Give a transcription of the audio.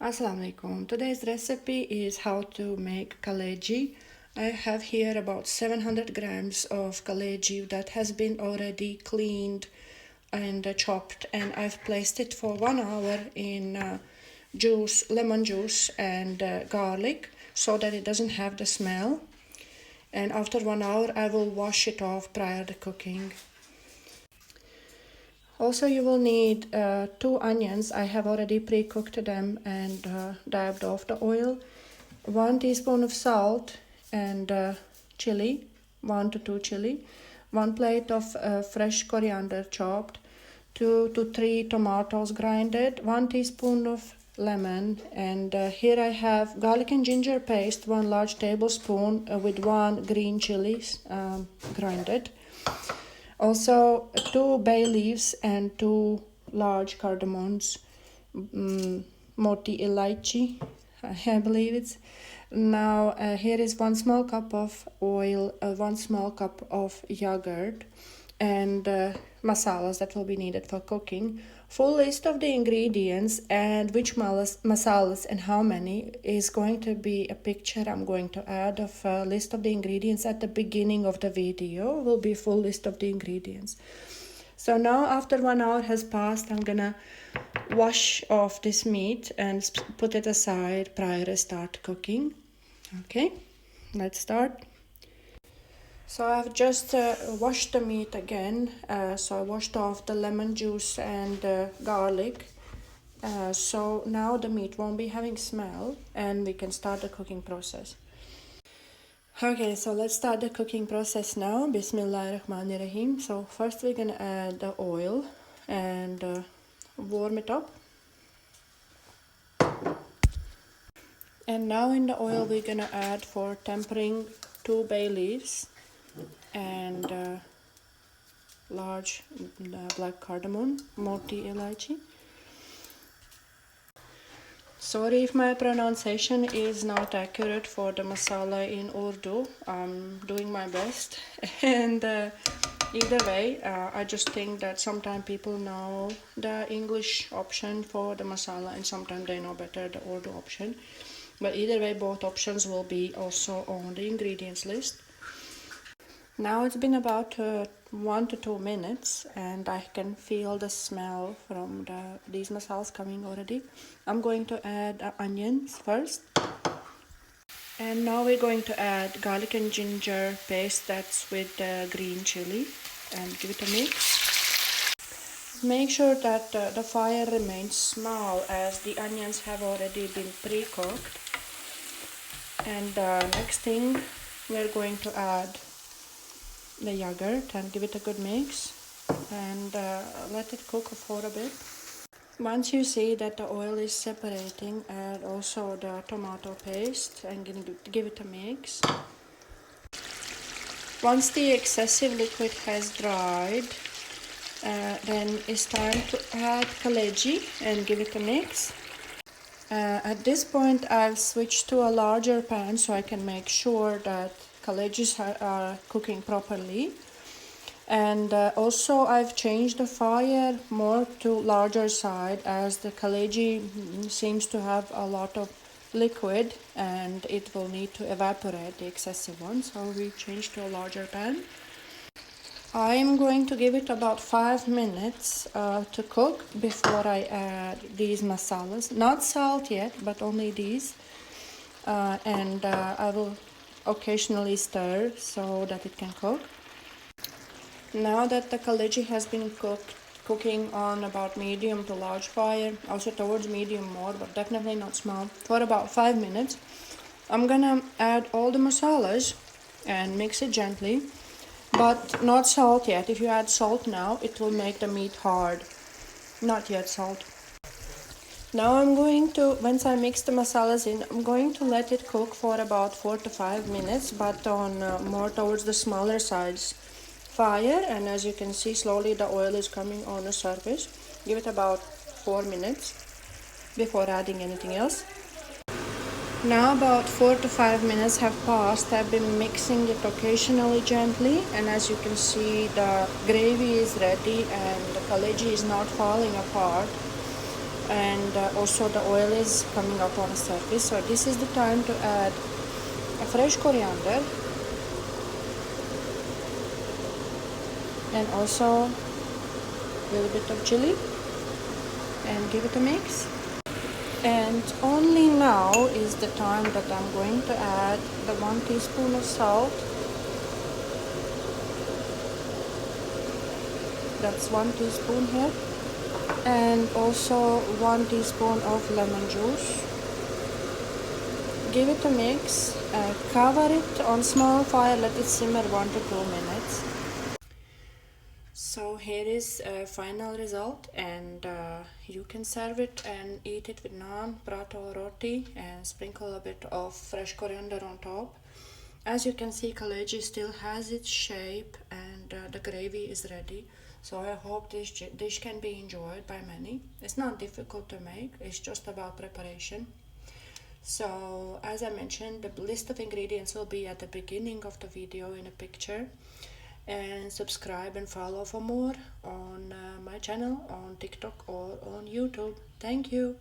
Assalamu alaikum. Today's recipe is how to make kaleji. I have here about 700 grams of kaleji that has been already cleaned and chopped, and I've placed it for 1 hour in lemon juice and garlic so that it doesn't have the smell. And after 1 hour I will wash it off prior to cooking. Also, you will need 2 onions. I have already pre-cooked them and dabbed off the oil. 1 teaspoon of salt and chilli, 1 to 2 chilli. 1 plate of fresh coriander chopped. 2 to 3 tomatoes grinded. 1 teaspoon of lemon. And here I have garlic and ginger paste, 1 large tablespoon with 1 green chilies grinded. Also 2 bay leaves and 2 large cardamoms, moti elaichi, I believe it's. Now here is 1 small cup of oil, 1 small cup of yogurt, and masalas that will be needed for cooking. Full list of the ingredients and which masalas and how many is going to be a picture I'm going to add of a list of the ingredients at the beginning of the video. Will be full list of the ingredients. So now after 1 hour has passed, I'm gonna wash off this meat and put it aside prior to start cooking. Okay, let's start. So I've just washed the meat again. So I washed off the lemon juice and garlic. So now the meat won't be having smell and we can start the cooking process. Okay, so let's start the cooking process now. Bismillahirrahmanirrahim. So first we're gonna add the oil and warm it up. And now in the oil we're gonna add for tempering 2 bay leaves and large black cardamom, moti elaichi. Sorry if my pronunciation is not accurate for the masala in Urdu. I'm doing my best. And either way, I just think that sometimes people know the English option for the masala and sometimes they know better the Urdu option. But either way, both options will be also on the ingredients list. Now it's been about 1 to 2 minutes and I can feel the smell from these masalas coming already. I'm going to add onions first. And now we're going to add garlic and ginger paste that's with green chili and give it a mix. Make sure that the fire remains small as the onions have already been pre-cooked. And next thing, we're going to add the yogurt and give it a good mix and let it cook for a bit. Once you see that the oil is separating, add also the tomato paste and give it a mix. Once the excessive liquid has dried, then it's time to add kaleji and give it a mix. At this point I've switched to a larger pan so I can make sure that kalejis are cooking properly. And also I've changed the fire more to larger side as the kaleji seems to have a lot of liquid and it will need to evaporate the excessive one, so we changed to a larger pan. I'm going to give it about 5 minutes to cook before I add these masalas. Not salt yet, but only these. And I will occasionally stir so that it can cook. Now that the kaleji has been cooking on about medium to large fire, also towards medium more, but definitely not small, for about 5 minutes, I'm gonna add all the masalas and mix it gently, but not salt yet. If you add salt now, it will make the meat hard. Not yet salt. Now I'm going to, once I mix the masalas in, I'm going to let it cook for about 4 to 5 minutes, but on more towards the smaller sides fire. And as you can see, slowly the oil is coming on the surface. Give it about 4 minutes before adding anything else. Now about 4 to 5 minutes have passed. I've been mixing it occasionally gently, and as you can see, the gravy is ready and the kaleji is not falling apart. and also the oil is coming up on the surface. So this is the time to add a fresh coriander and also a little bit of chili, and give it a mix. And only now is the time that I'm going to add the 1 teaspoon of salt. That's 1 teaspoon here. And also 1 teaspoon of lemon juice. Give it a mix. Cover it on small fire, let it simmer 1 to 2 minutes. So here is a final result, and you can serve it and eat it with naan, paratha or roti, and sprinkle a bit of fresh coriander on top. As you can see, Kaleji still has its shape, and the gravy is ready. So I hope this dish can be enjoyed by many. It's not difficult to make, it's just about preparation. So as I mentioned, the list of ingredients will be at the beginning of the video in a picture. And subscribe and follow for more on my channel on TikTok or on YouTube. Thank you.